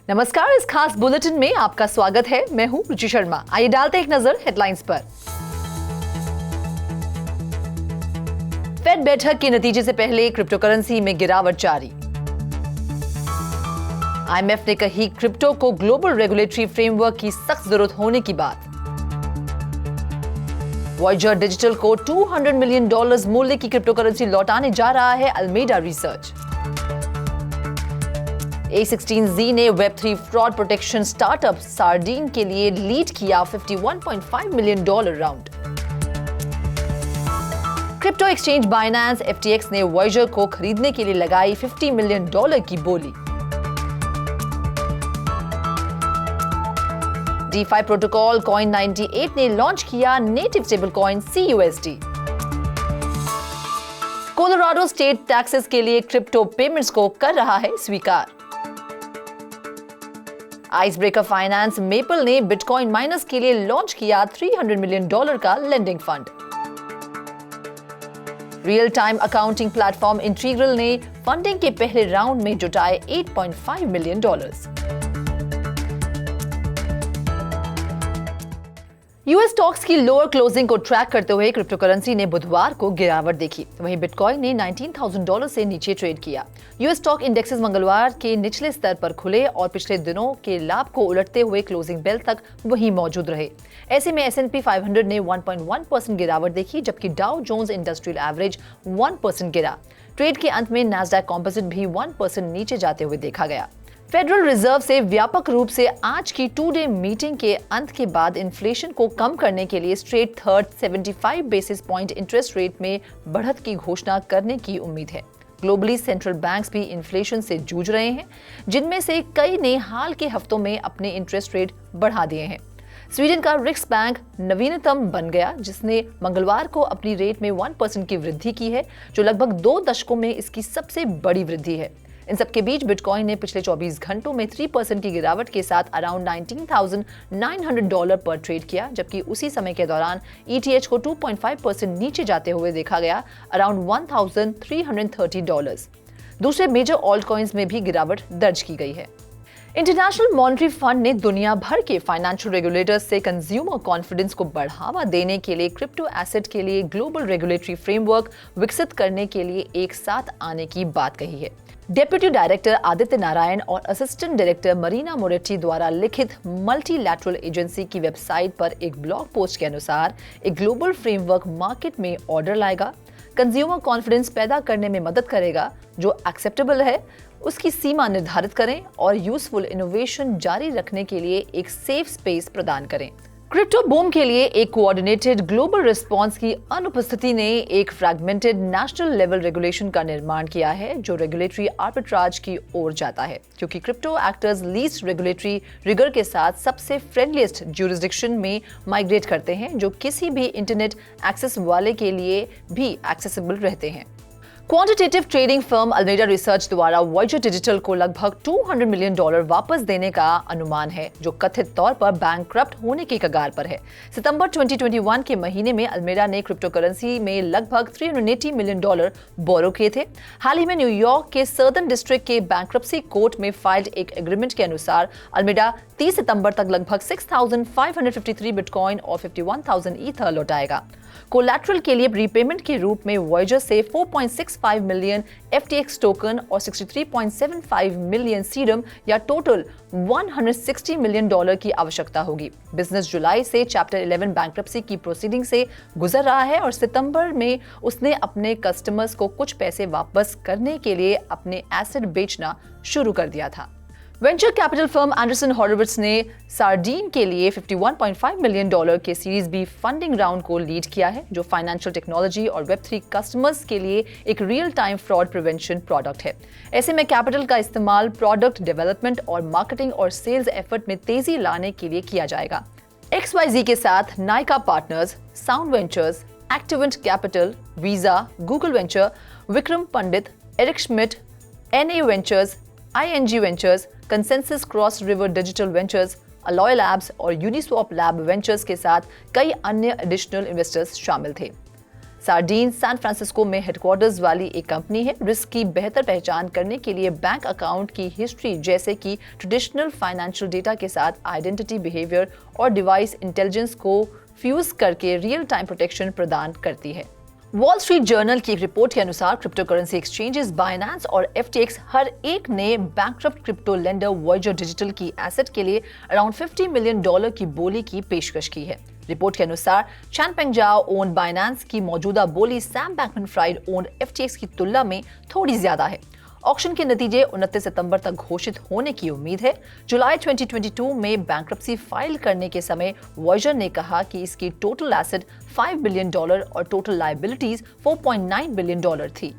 नमस्कार, इस खास बुलेटिन में आपका स्वागत है। मैं हूं रुचि शर्मा। आइए डालते एक नजर हेडलाइंस पर। फेड बैठक के नतीजे से पहले क्रिप्टो करेंसी में गिरावट जारी। आईएमएफ ने कही क्रिप्टो को ग्लोबल रेगुलेटरी फ्रेमवर्क की सख्त जरूरत होने की बात। वॉयजर डिजिटल को $200 मिलियन मूल्य की क्रिप्टो करेंसी लौटाने जा रहा है अल्मेडा रिसर्च। A16Z ने वेब3 फ्रॉड प्रोटेक्शन स्टार्टअप सार्डीन के लिए लीड किया $51.5 million round. Crypto exchange Binance FTX ने वॉयजर को खरीदने के लिए लगाई $50 मिलियन की बोली। DeFi प्रोटोकॉल Coin98 ने लॉन्च किया native stablecoin CUSD। Colorado state taxes के लिए क्रिप्टो पेमेंट्स को कर रहा है स्वीकार। आइसब्रेकर फाइनेंस मेपल ने बिटकॉइन माइनर्स के लिए लॉन्च किया $300 मिलियन का lending fund. Real time accounting platform integral ने फंडिंग के पहले राउंड में जुटाए $8.5 मिलियन। यूएस स्टॉक्स की लोअर क्लोजिंग को ट्रैक करते हुए क्रिप्टो करेंसी ने बुधवार को गिरावट देखी। वहीं बिटकॉइन ने $19,000 से नीचे ट्रेड किया। यूएस स्टॉक इंडेक्सेस मंगलवार के निचले स्तर पर खुले और पिछले दिनों के लाभ को उलटते हुए क्लोजिंग बेल तक वहीं मौजूद रहे। ऐसे में S&P 500 ने 1.1% गिरावट देखी, जबकि डाउ जोन्स इंडस्ट्रियल एवरेज 1% गिरा। ट्रेड के अंत में नैस्डैक कंपोजिट भी 1% नीचे जाते हुए देखा गया। फेडरल रिजर्व से व्यापक रूप से आज की 2-डे मीटिंग के अंत के बाद इन्फ्लेशन को कम करने के लिए straight third 75 basis point interest rate में बढ़त की घोषणा करने की उम्मीद है। ग्लोबली सेंट्रल बैंक्स भी इन्फ्लेशन से जूझ रहे हैं, जिनमें से कई ने हाल के हफ्तों में अपने इंटरेस्ट रेट बढ़ा दिए हैं। स्वीडन का रिक्स बैंक नवीनतम बन गया, जिसने मंगलवार को अपनी रेट में 1% की वृद्धि की है, जो लगभग 2 दशकों में इसकी सबसे बड़ी वृद्धि है। इन सबके बीच बिटकॉइन ने पिछले 24 घंटों में 3% की गिरावट के साथ अराउंड $19,900 पर ट्रेड किया, जबकि उसी समय के दौरान ETH को 2.5% नीचे जाते हुए देखा गया, अराउंड $1,330। दूसरे मेजर ऑल्ट कॉइन्स में भी गिरावट दर्ज की गई है। इंटरनेशनल मॉनेटरी फंड ने दुनिया भर के फाइनेंशियल रेगुलेटर्स से कंज्यूमर कॉन्फिडेंस को बढ़ावा देने के लिए क्रिप्टो एसेट के लिए ग्लोबल रेगुलेटरी फ्रेमवर्क विकसित करने के लिए एक साथ आने की बात कही है। डेप्यूटी डायरेक्टर आदित्य नारायण और असिस्टेंट डायरेक्टर मरीना मोरेटी द्वारा लिखित मल्टीलैटरल एजेंसी की वेबसाइट पर एक ब्लॉग पोस्ट के अनुसार एक ग्लोबल फ्रेमवर्क मार्केट में ऑर्डर लाएगा, कंज्यूमर कॉन्फिडेंस पैदा करने में मदद करेगा, जो एक्सेप्टेबल है उसकी सीमा निर्धारित करें और यूजफुल इनोवेशन जारी रखने के लिए एक सेफ स्पेस प्रदान करें। क्रिप्टो बूम के लिए एक कोऑर्डिनेटेड ग्लोबल रिस्पांस की अनुपस्थिति ने एक फ्रैगमेंटेड नेशनल लेवल रेगुलेशन का निर्माण किया है, जो रेगुलेटरी आर्बिट्राज की ओर जाता है, क्योंकि crypto actors least regulatory rigour के साथ सबसे फ्रेंडलीस्ट ज्यूरिसडिक्शन में माइग्रेट करते हैं, जो किसी भी इंटरनेट एक्सेस वाले के लिए भी एक्सेसिबल रहते हैं। Quantitative trading firm Alameda Research द्वारा वॉयजर डिजिटल को लगभग $200 मिलियन वापस देने का अनुमान है, जो कथित तौर पर बैंकक्रप्ट होने की कगार पर है। सितंबर 2021 के महीने में अल्मेडा ने क्रिप्टो करेंसी में लगभग $380 मिलियन बोरो किए थे। हाल ही में न्यूयॉर्क के सर्दर्न डिस्ट्रिक्ट के बैंकक्रप्सी कोर्ट में फाइल्ड एक एग्रीमेंट के अनुसार अल्मेडा 30 सितंबर तक लगभग 6,553 बिटकॉइन और 51,000 ईथर लौटाएगा। कोलैटरल के लिए रीपेमेंट के रूप में वॉयजर से 4.65 मिलियन FTX टोकन और 63.75 मिलियन सीरम या टोटल $160 मिलियन की आवश्यकता होगी। बिजनेस जुलाई से चैप्टर 11 बैंकरप्सी की प्रोसीडिंग से गुजर रहा है और सितंबर में उसने अपने कस्टमर्स को कुछ पैसे वापस करने के लिए अपने एसेट बेचना शुरू कर दिया था। वेंचर कैपिटल फर्म एंडरसन हॉरोविट्ज ने सार्डीन के लिए $51.5 मिलियन के सीरीज बी फंडिंग राउंड को लीड किया है, जो फाइनेंशियल टेक्नोलॉजी और वेब3 कस्टमर्स के लिए एक real time fraud prevention product है। ऐसे में कैपिटल का इस्तेमाल प्रोडक्ट डेवलपमेंट और मार्केटिंग और सेल्स एफर्ट में तेजी लाने के लिए किया जाएगा। XYZ के साथ Nykaa partners, sound ventures, Activant capital, Visa, Google venture, Vikram Pandit, Eric Schmidt, NA ventures, ING ventures, consensus cross river digital ventures, alloy labs और यूनिस्वॉप लैब वेंचर्स के साथ कई अन्य एडिशनल इन्वेस्टर्स शामिल थे। सार्डीन सैन फ्रांसिस्को में हेडक्वार्टर्स वाली एक कंपनी है। रिस्क की बेहतर पहचान करने के लिए बैंक अकाउंट की हिस्ट्री जैसे कि ट्रेडिशनल फाइनेंशियल डेटा के साथ आइडेंटिटी, बिहेवियर और डिवाइस इंटेलिजेंस को फ्यूज करके रियल टाइम प्रोटेक्शन प्रदान करती है। वॉल स्ट्रीट जर्नल की एक रिपोर्ट के अनुसार क्रिप्टो करेंसी एक्सचेंजेस बाइनेंस और FTX हर एक ने bankrupt crypto lender Voyager digital की एसेट के लिए अराउंड $50 मिलियन की बोली की पेशकश की है। रिपोर्ट के अनुसार चैनपेंग जाओ ओन्ड बाइनेंस की मौजूदा बोली सैम बैंकमैन-फ्राइड ओन्ड FTX की तुलना में थोड़ी ज्यादा है। ऑक्शन के नतीजे 29 सितंबर तक घोषित होने की उम्मीद है। जुलाई 2022 में बैंक्रप्सी फाइल करने के समय वॉयजर ने कहा कि इसकी टोटल एसेट $5 बिलियन और टोटल लायबिलिटीज $4.9 बिलियन थी।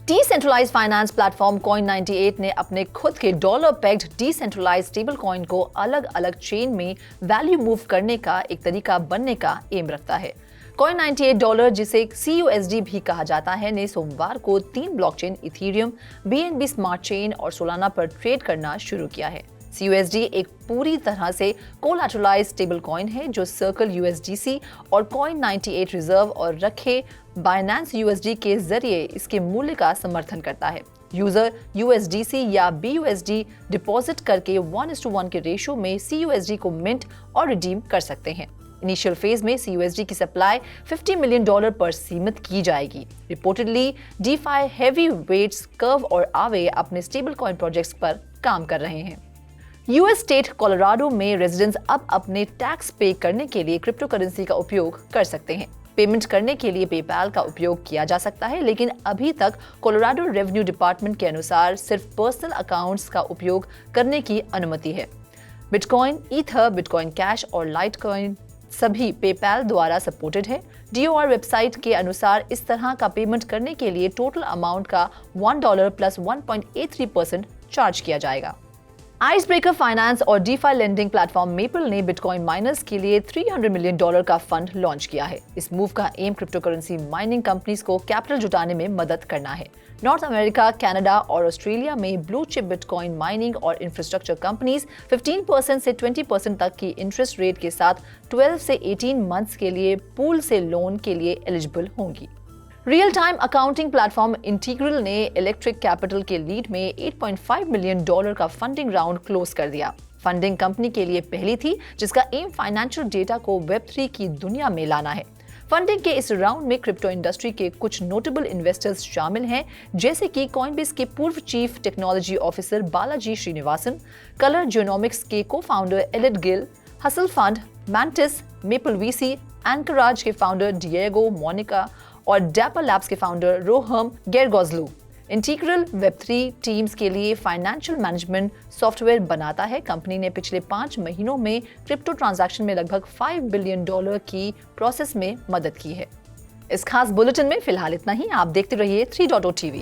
डिसेंट्रलाइज्ड फाइनेंस प्लेटफॉर्म Coin98 ने अपने खुद के dollar pegged decentralised stable coin को अलग अलग चेन में वैल्यू मूव करने का एक तरीका बनने का एम रखता है। Coin98 जिसे CUSD भी कहा जाता है ने सोमवार को 3 blockchain Ethereum, BNB smart chain और सोलाना पर ट्रेड करना शुरू किया है। CUSD एक पूरी तरह से कोलैटरलाइज्ड स्टेबल कॉइन है जो सर्कल USDC और Coin98 रिजर्व और रखे बाइनेंस USD के जरिए इसके मूल्य का समर्थन करता है। यूजर USDC या BUSD डिपॉजिट करके 1:1 के रेशियो में CUSD को मिंट और रिडीम कर सकते हैं। इनिशियल फेज में CUSD की सप्लाई $50 मिलियन पर सीमित की जाएगी। Reportedly DeFi heavy weights Curve और आवे अपने स्टेबल कॉइन प्रोजेक्ट्स पर काम कर रहे हैं। यूएस स्टेट कोलोराडो में रेजिडेंट्स अब अपने टैक्स पे करने के लिए क्रिप्टो करेंसी का उपयोग कर सकते हैं। पेमेंट करने के लिए पेपैल का उपयोग किया जा सकता है, लेकिन अभी तक कोलोराडो रेवेन्यू डिपार्टमेंट के अनुसार सिर्फ पर्सनल अकाउंट्स का उपयोग करने की अनुमति है। बिटकॉइन, ईथर, बिटकॉइन कैश और लाइटकॉइन सभी पेपैल द्वारा सपोर्टेड है। DOR वेबसाइट के अनुसार इस तरह का पेमेंट करने के लिए टोटल अमाउंट का $1 प्लस 1.83% चार्ज किया जाएगा। आइस ब्रेकर फाइनेंस और DeFi लेंडिंग प्लेटफॉर्म मेपल ने बिटकॉइन माइनर्स के लिए $300 मिलियन का फंड लॉन्च किया है। इस मूव का aim crypto currency mining companies को कैपिटल जुटाने में मदद करना है। नॉर्थ अमेरिका, कनाडा और ऑस्ट्रेलिया में ब्लू चिप बिटकॉइन माइनिंग और इंफ्रास्ट्रक्चर कंपनीज 15% से 20% तक की इंटरेस्ट रेट के साथ 12 से 18 मंथ्स के लिए पूल से लोन के लिए एलिजिबल होंगी। Real time accounting platform integral ने इलेक्ट्रिक कैपिटल के लीड में $8.5 मिलियन का फंडिंग राउंड क्लोज कर दिया। फंडिंग कंपनी के लिए पहली थी जिसका एम फाइनेंशियल डेटा को Web3 की दुनिया में लाना है। फंडिंग के इस राउंड में क्रिप्टो इंडस्ट्री के कुछ नोटेबल इन्वेस्टर्स शामिल हैं, जैसे कि कॉइनबेस के पूर्व chief technology officer Balaji Srinivasan, कलर जियोनॉमिक्स के co-founder Elad Gil, hustle fund, Mantis, Maple VC, Anchorage के फाउंडर डिएगो मोनिका और डैपर लैब्स के founder Roham Gharegozlou. Integral Web3 teams के लिए फाइनेंशियल मैनेजमेंट सॉफ्टवेयर बनाता है। कंपनी ने पिछले 5 महीनों में क्रिप्टो ट्रांजैक्शन में लगभग $5 बिलियन की प्रोसेस में मदद की है। इस खास बुलेटिन में फिलहाल इतना ही। आप देखते रहिए 3.0 TV।